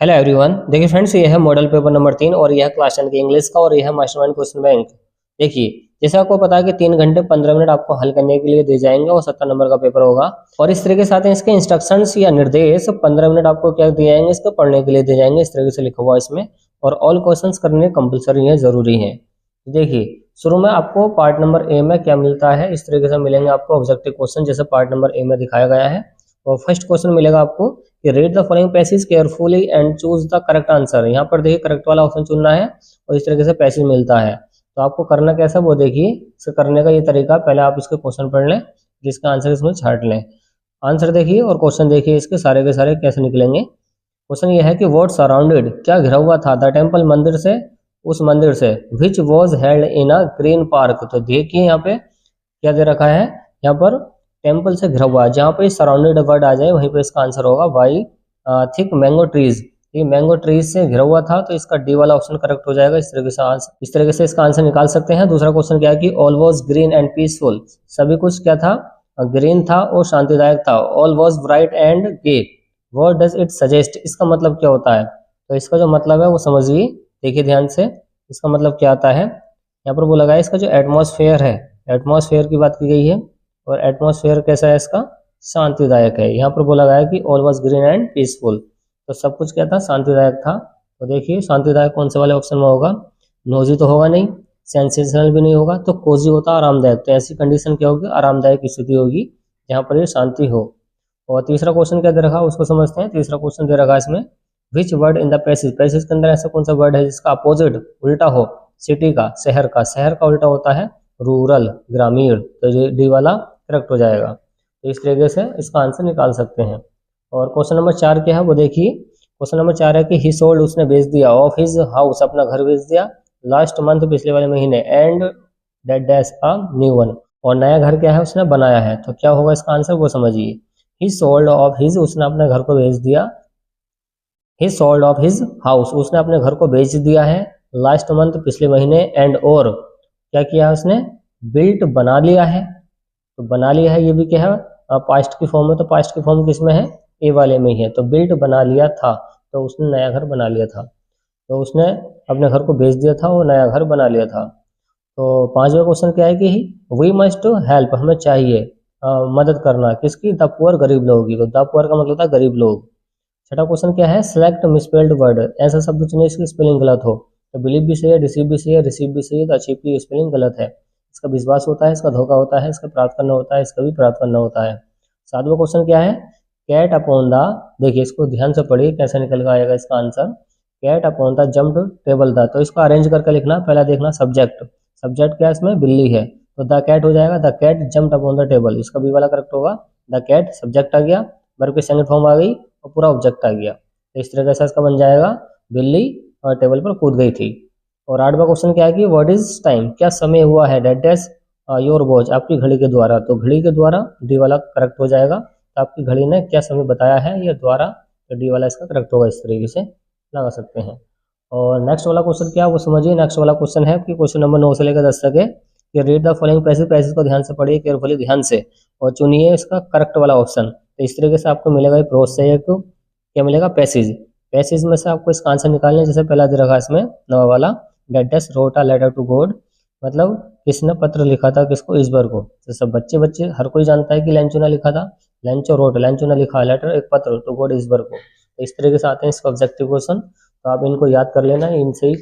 Hello everyone. देखिए friends, ये है मॉडल पेपर नंबर 3 और यह क्लास 10 के इंग्लिश का और यह है मास्टरमाइंड क्वेश्चन बैंक। देखिए, जैसे आपको पता है कि 3 घंटे 15 मिनट आपको हल करने के लिए दे जाएंगे और 70 नंबर का पेपर होगा। और इस तरीके से आते हैं इसके इंस्ट्रक्शंस या निर्देश 15 मिनट आपको क्या दिए जाएंगे, इसको पढ़ने के लिए दिए जाएंगे। इस तरीके से लिखा हुआ है इसमें। और ऑल क्वेश्चंस करने कंपलसरी है, जरूरी है। देखिए, शुरू में आपको पार्ट नंबर ए में क्या मिलता है, इस तरीके से मिलेंगे आपको ऑब्जेक्टिव क्वेश्चन, जैसे पार्ट नंबर ए में दिखाया गया है। और फर्स्ट क्वेश्चन मिलेगा आपको कि read the following passage carefully and choose the correct answer. यहाँ पर देखिए करेक्ट वाला ऑप्शन चुनना है और इस तरीके से पैसेज मिलता है। तो आपको करना कैसा वो देखिए, इससे करने का ये तरीका, पहले आप इसके क्वेश्चन पढ़ लें, जिसका आंसर इसमें छाट लें। आंसर देखिए और क्वेश्चन देखिए, इसके सारे के सारे कैसे निकलेंगे। क्वेश्चन ये है कि व्हाट सराउंडेड, क्या घिरा हुआ था, द टेम्पल मंदिर से, उस मंदिर से, which was held in a green park. तो देखिए यहाँ पे क्या दे रखा है, यहाँ पर टेम्पल से घिरा हुआ है। जहाँ पे सराउंडेड वर्ड आ जाए वहीं पे इसका आंसर होगा बाई थिक मैंगो ट्रीज। ये मैंगो ट्रीज से घिरा हुआ था, तो इसका डी वाला ऑप्शन करेक्ट हो जाएगा। इस तरीके से इसका आंसर निकाल सकते हैं। दूसरा क्वेश्चन क्या है कि all was green and peaceful, सभी कुछ क्या था, ग्रीन था और शांतिदायक था। All was bright and gay, what does it suggest, इसका मतलब क्या होता है। तो इसका जो मतलब है वो समझिए, देखिए ध्यान से, इसका मतलब क्या आता है। यहाँ पर बोला गया है इसका जो एटमॉस्फेयर है, एटमॉस्फेयर की बात की गई है। और एटमॉस्फेयर कैसा है इसका, शांतिदायक है। यहाँ पर बोला गया है कि all was green and peaceful, तो सब कुछ क्या था, शांतिदायक था। तो देखिए शांतिदायक कौन से वाले ऑप्शन में होगा, नोजी तो होगा नहीं, सेंसेशनल भी नहीं होगा, तो कोजी होता आरामदायक। तो ऐसी कंडीशन क्या होगी, आरामदायक स्थिति होगी जहाँ पर ये शांति हो। और तीसरा क्वेश्चन क्या दे रखा है उसको समझते हैं। तीसरा क्वेश्चन दे रखा है इसमें, which word in the passage, passage के अंदर ऐसा कौन सा वर्ड है जिसका अपोजिट उल्टा हो, सिटी का, शहर का, शहर का उल्टा होता है रूरल, ग्रामीण। तो डी वाला करेक्ट हो जाएगा। तो इस तरीके से इसका आंसर निकाल सकते हैं। और क्वेश्चन नंबर 4 क्या है वो देखिए। क्वेश्चन नंबर 4 है कि ही सोल्ड, उसने बेच दिया, ऑफ हिज हाउस, अपना घर बेच दिया, लास्ट मंथ, पिछले वाले महीने, and that dash a new one, और नया घर क्या है, उसने बनाया है। तो क्या होगा इसका आंसर वो समझिए। ही सोल्ड ऑफ हिज, उसने अपने घर को बेच दिया। ही सोल्ड ऑफ हिज हाउस, उसने अपने घर को बेच दिया है, लास्ट मंथ, पिछले महीने, एंड और क्या किया है उसने, बिल्ट, बना लिया है। तो बना लिया है ये भी क्या है, पास्ट की फॉर्म में। तो पास्ट की फॉर्म किसमें है, ए वाले में ही है। तो बिल्ट बना लिया था, तो उसने नया घर बना लिया था। तो उसने अपने घर को बेच दिया था और नया घर बना लिया था। तो पांचवा क्वेश्चन क्या है कि वी मस्ट हेल्प, हमें चाहिए मदद करना, किसकी, द पुअर, गरीब लोगों की। तो द पुअर का मतलब होता है गरीब लोग। छठा क्वेश्चन क्या है, सिलेक्ट मिसस्पेल्ड वर्ड, ऐसा शब्द चुने इसकी स्पेलिंग गलत हो। तो बिलीव भी सही है, डिसीव भी सही है, रिसीव भी सही है, तो अचीव की स्पेलिंग गलत है। इसका विश्वास होता है, इसका धोखा होता है, इसका प्राप्त करना होता है, इसका भी प्राप्त करना होता है। सातवां क्वेश्चन क्या है, कैट अपॉन द, देखिए इसको ध्यान से पढ़िए कैसे निकल कर आएगा इसका answer. Cat upon the jumped table the, तो इसको अरेंज करके लिखना। पहला देखना सब्जेक्ट, सब्जेक्ट क्या है इसमें, बिल्ली है, तो द कैट हो जाएगा, the cat jumped upon the table, इसका बी वाला करेक्ट होगा। द कैट सब्जेक्ट आ गया, वर्ब की सेकंड फॉर्म आ गई और पूरा ऑब्जेक्ट आ गया। तो इस तरीके से इसका बन जाएगा, बिल्ली और टेबल पर कूद गई थी। और आठवां क्वेश्चन क्या है कि व्हाट इज टाइम, क्या समय हुआ है, डेट डैश योर वॉच, आपकी घड़ी के द्वारा। तो घड़ी के द्वारा डी वाला करेक्ट हो जाएगा। तो आपकी घड़ी ने क्या समय बताया है, ये द्वारा, तो डी वाला इसका करेक्ट होगा। इस तरीके से लगा सकते हैं। और नेक्स्ट वाला क्वेश्चन क्या है वो समझिए। नेक्स्ट वाला क्वेश्चन है कि क्वेश्चन नंबर 9 से लेकर 10 तक है कि read the following passage, passage को ध्यान से पढ़िए, केयरफुली, ध्यान से, और चुनिए इसका करेक्ट वाला ऑप्शन। तो इस तरीके से आपको मिलेगा ये प्रोस से एक क्या मिलेगा, पैसेज। पैसेज में से आपको इसका आंसर निकालना है। जैसे पहला दे रखा इसमें नवा वाला, डेटस wrote a letter to God, मतलब किसने पत्र लिखा था किसको, ईश्वर को। तो सब बच्चे हर कोई जानता है कि लेंचो ने लिखा था, लेंचो रोट, लेंचो ने लिखा लेटर, एक पत्र, टू गॉड, ईश्वर को। तो इस तरीके से आते हैं इसका ऑब्जेक्टिव क्वेश्चन। तो आप इनको याद कर लेना, इनसे ही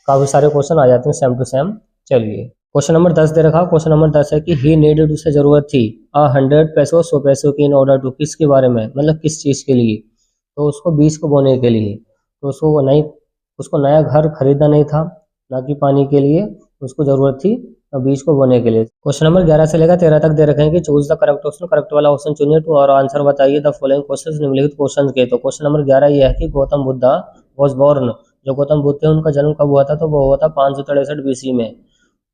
काफी सारे क्वेश्चन आ जाते हैं सेम टू सेम। चलिए क्वेश्चन नंबर 10 दे रखा। क्वेश्चन नंबर 10 है कि ही नीडेड, उसे जरूरत थी, 100 पैसों, 100 पैसों की, इन ऑर्डर टू, किसके बारे में, मतलब किस चीज के लिए, तो उसको बीज को बोने के लिए। तो उसको नया घर खरीदना नहीं था, ना कि पानी के लिए, उसको जरूरत थी बीज को बोने के लिए। क्वेश्चन नंबर 11 से लेकर 13 तक दे रखे हैं कि choose the correct option, correct वाला ऑप्शन चुनिए टू और आंसर बताइए द फॉलोइंग क्वेश्चन, निम्नलिखित क्वेश्चन के। तो क्वेश्चन नंबर 11 ये है कि गौतम बुद्धा वॉज बोर्न, जो गौतम बुद्ध थे उनका जन्म कब हुआ था, तो वो हुआ था 563 बीसी में।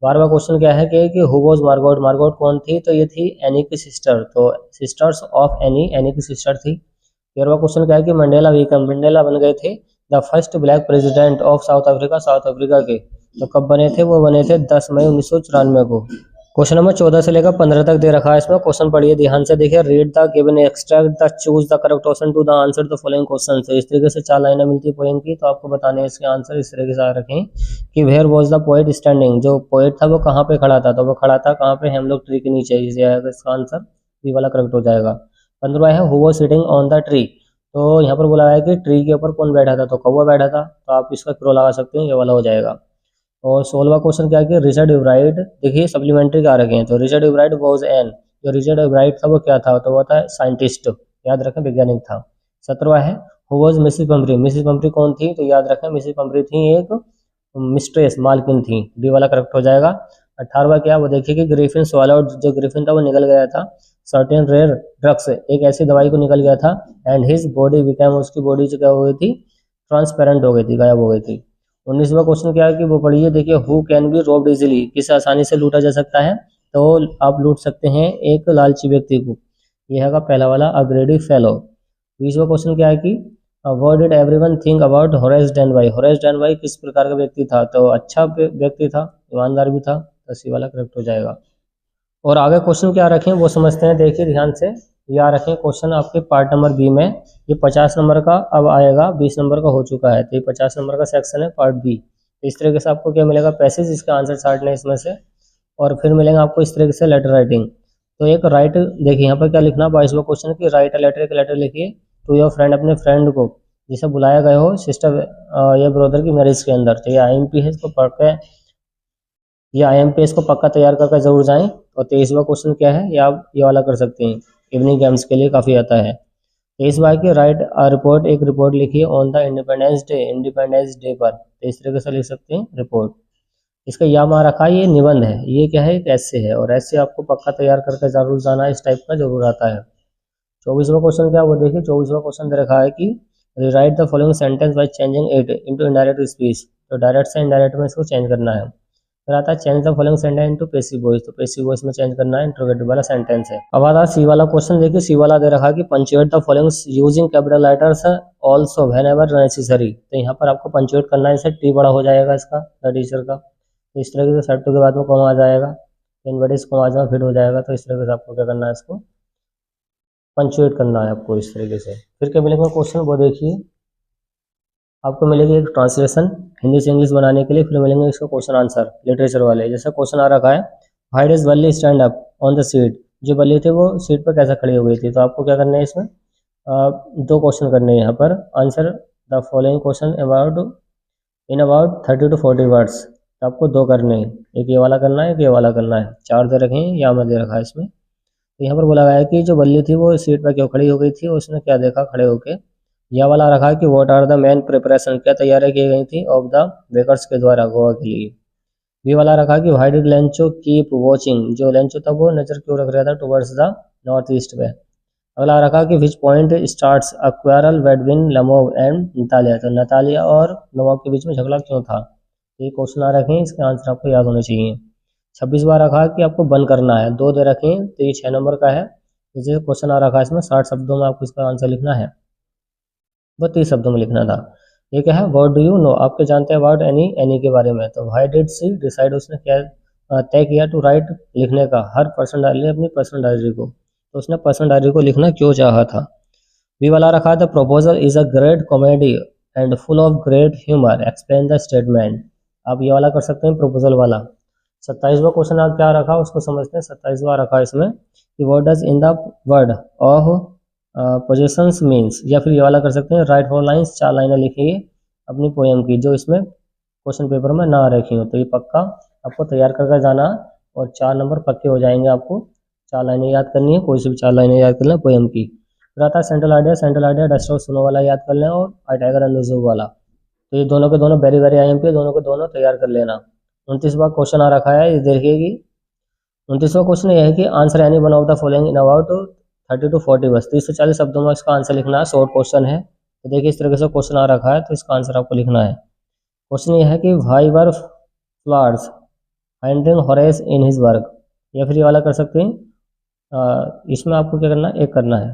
12वां क्वेश्चन क्या है कि हु वॉज मार्गोट, मार्गोट कौन थी, तो ये थी एनी की सिस्टर, तो सिस्टर्स ऑफ एनी, एनी की सिस्टर थी। 13वां क्वेश्चन क्या है कि मंडेला वीकम, मंडेला बन गए थे the first black president of south Africa, south Africa के। तो कब बने थे, वो बने थे 10 मई 1994 को। क्वेश्चन नंबर 14 से लेकर 15 तक दे रखा है इसमें। क्वेश्चन पढ़िए ध्यान से, देखिए read the given extract the choose the correct option to the answer the following question. तो इस तरीके से 4 लाइनें मिलती है पोएम की, तो आपको बताने हैं इसके आंसर। इस तरीके से रखें कि where was the poet standing, जो पोएट था वो कहाँ पे खड़ा था, तो वो खड़ा था कहाँ पे, हेमलॉक ट्री के नीचे। इसे आएगा इसका आंसर, बी वाला करेक्ट हो जाएगा। 15वां है who was sitting on the tree, तो यहाँ पर बोला है कि ट्री के ऊपर कौन बैठा था, तो कौवा बैठा था, तो आप इसका क्रो लगा सकते हैं, ये वाला हो जाएगा। और 16वां क्वेश्चन क्या है कि रिचर्ड इवराइट, देखिए सप्लीमेंट्री क्या रखे हैं, तो रिचर्ड इवराइट वाज एन, जो रिचर्ड इवराइट था वो क्या था, तो वो था साइंटिस्ट, याद रखें वैज्ञानिक था। 17वां है हु वाज मिसिस पंपरी, मिसिस पंपरी कौन थी, तो याद रखें मिसिस पंपरी थी एक मिस्ट्रेस, मालकिन थी, डी वाला करेक्ट हो जाएगा। 18वां क्या, वो देखिए कि ग्रिफिन स्वॉलोड, जो ग्रिफिन था वो निकल गया था सर्टेन रेयर ड्रग्स, एक ऐसी दवाई को निकल गया था, एंड हिज बॉडी बिकेम, उसकी बॉडी जो क्या हो गई थी, ट्रांसपेरेंट हो गई थी, गायब हो गई थी। 19वां क्वेश्चन क्या है कि वो पढ़िए, देखिए who can be robed easily, किसे आसानी से लूटा जा सकता है, तो आप लूट सकते हैं एक लालची व्यक्ति को, यह है पहला वाला अ ग्रेडी फेलो। 20वां क्वेश्चन क्या है कि what did everyone think about Horace Danby, Horace Danby किस प्रकार का व्यक्ति था, तो अच्छा व्यक्ति था, ईमानदार भी था, तो सी वाला करेक्ट हो जाएगा। और आगे क्वेश्चन क्या रखें वो समझते हैं, देखिए ध्यान से। या रखें क्वेश्चन आपके पार्ट नंबर बी में, ये 50 नंबर का अब आएगा, 20 नंबर का हो चुका है, तो ये 50 नंबर का सेक्शन है पार्ट बी। इस तरीके से आपको क्या मिलेगा, पैसेज, इसका आंसर छांटना है इसमें से, और फिर मिलेगा आपको इस तरीके से लेटर राइटिंग। तो एक राइट, देखिए यहाँ पर क्या लिखना, 22वां क्वेश्चन की राइट लेटर, एक लेटर लिखिए टू योर फ्रेंड, अपने फ्रेंड को जिसे बुलाया गया हो सिस्टर या ब्रदर की मैरिज के अंदर। तो ये IMP है, इसको पढ़ के, ये IMPS को पक्का तैयार करके जरूर जाएं। और 23वां क्वेश्चन क्या है, या आप ये वाला कर सकते हैं, इवनिंग गेम्स के लिए काफ़ी आता है। 23वां की राइट अ रिपोर्ट, एक रिपोर्ट लिखिए on the independence day, independence day पर, तो इस तरीके से लिख सकते हैं रिपोर्ट। इसका या माँ रखा है, ये निबंध है, ये क्या है, एक ऐसे है, और ऐसे आपको पक्का तैयार करके जरूर जाना, इस टाइप का जरूर आता है। 24वां क्वेश्चन क्या, वो देखिए 24वां क्वेश्चन दे रखा है कि rewrite the following sentence by changing it into indirect speech, तो डायरेक्ट से इनडायरेक्ट में इसको चेंज करना है। फिर आता है change the following sentence into passive voice, तो पैसिव वॉइस में चेंज करना है, इंट्रोगेटिव वाला सेंटेंस है। अब आता है सी वाला क्वेश्चन, देखिए सी वाला दे रखा कि punctuate the following using capital letters also whenever necessary, तो यहाँ पर आपको पंचुएट करना है, इससे टी बड़ा हो जाएगा इसका, टीचर का, तो इस तरीके से सेट टू के बाद में कॉमा आ जाएगा, इनवर्टेड कॉमा आ फिट हो जाएगा, तो इस तरीके से आपको क्या करना है, इसको पंचुएट करना है आपको इस तरीके से। फिर क्या मिलेगा क्वेश्चन, वो देखिए आपको मिलेगी एक ट्रांसलेशन हिंदी से इंग्लिश बनाने के लिए, फिर मिलेंगे इसका क्वेश्चन आंसर लिटरेचर वाले। जैसे क्वेश्चन आ रखा है व्हाई डज बल्ली stand up on the seat, जो बल्ली थी वो सीट पर कैसे खड़ी हो गई थी, तो आपको क्या करना है इसमें, दो क्वेश्चन करने हैं यहाँ पर। Answer the following question about in about 30 to 40 words, तो आपको दो करने हैं, एक ये वाला करना है, एक ये वाला करना है, 4 दे रखे हैं, या में दे रखा है इसमें। तो यहाँ पर बोला गया है कि जो बल्ली थी वो सीट पर क्यों खड़ी हो गई थी, उसने क्या देखा खड़े होके। यह वाला रखा है कि what are the main preparation, क्या तैयारी की गई थी ऑफ द बेकर्स के द्वारा गोवा के लिए। ये वाला रखा कि why did Lencho keep watching, जो लेंचो था वो नजर क्यों रख रहा था टुवर्ड्स द नॉर्थ ईस्ट पे। अगला रखा कि which point starts a quarrel between लमोव and Natalia, तो नतालिया और लमोव के बीच में झगड़ा क्यों था। ये क्वेश्चन आ रखे हैं, इसके आंसर आपको याद होने चाहिए। 26वां रखा कि आपको बंद करना है, दो दे रखे हैं, तो ये 6 नंबर का है। जैसे क्वेश्चन आ रखा है इसमें 60 शब्दों में आपको इसका आंसर लिखना है, 32 शब्दों में लिखना था। ये क्या है, व्हाट डू यू नो, आपके जानते हैं अबाउट एनी के बारे में। तो व्हाई डिड शी डिसाइड, उसने क्या तय किया टू राइट, लिखने का, हर पर्सनल डायरी, अपनी पर्सनल डायरी को, तो उसने पर्सनल डायरी को लिखना क्यों चाहा था। बी वाला रखा the proposal is a great comedy and full of great humour, explain the statement, आप ये वाला कर सकते हैं प्रपोजल वाला। 27वां क्वेश्चन आप क्या रखा उसको समझते हैं। 27वां रखा इसमें कि what does in the word of possessions means, या फिर ये वाला कर सकते हैं राइट 4 लाइन्स, 4 लाइनें लिखिए अपनी पोएम की जो इसमें क्वेश्चन पेपर में ना रखी हो, तो ये पक्का आपको तैयार करके जाना, और 4 नंबर पक्के हो जाएंगे। आपको 4 लाइनें याद करनी है, कोई सी भी 4 लाइनें याद कर लें पोएम की। फिर आता है central idea, central idea dust और सुनो वाला याद कर लें, और आई टाइगर एंड द ज़ू वाला, तो ये दोनों के दोनों वेरी वेरी IMP, दोनों के दोनों तैयार कर लेना। 29वां क्वेश्चन आ रखा है, ये देखिए कि 29वां क्वेश्चन यह है कि answer any one of the following in about 30 to 40 बस, 30 से 40 शब्दों में इसका आंसर लिखना है, शॉर्ट क्वेश्चन है। तो देखिए इस तरीके से क्वेश्चन आ रखा है, तो इसका आंसर आपको लिखना है। क्वेश्चन यह है कि why were flowers finding Horace in his work, या फिर ये वाला कर सकते हैं, इसमें आपको क्या करना है, एक करना है,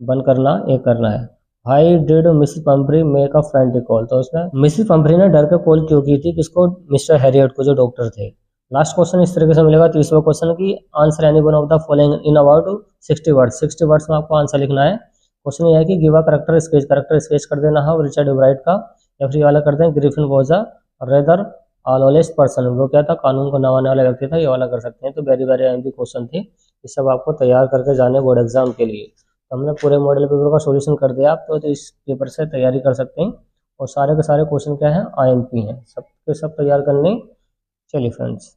बंद करना, एक करना है। Why did Mrs Pumphrey make a frantic call, तो उसमें मिसिस पंपरी ने डर के कॉल क्यों की थी, किसको, मिस्टर हैरियट को, जो डॉक्टर थे। लास्ट क्वेश्चन इस तरीके से मिलेगा 30वां क्वेश्चन की answer any one of the following in about 60 words. 60 words में आपको आंसर लिखना है। क्वेश्चन ये है कि गिव अ करेक्टर स्केच कर देना है रिचर्ड ब्राइट का, या फिर ये वाला कर दें Griffin was a rather lawless person, वो क्या था, कानून को न मानने वाला व्यक्ति था, ये वाला कर सकते हैं। तो वेरी वेरी एमपी क्वेश्चन थे, ये सब आपको तैयार करके जाने बोर्ड एग्जाम के लिए। तो हमने पूरे मॉडल पेपर का सोल्यूशन कर दिया आप तो इस पेपर से तैयारी कर सकते हैं। और सारे के सारे क्वेश्चन क्या है, आईएमपी हैं, सब के सब तैयार करने। चलिए फ्रेंड्स।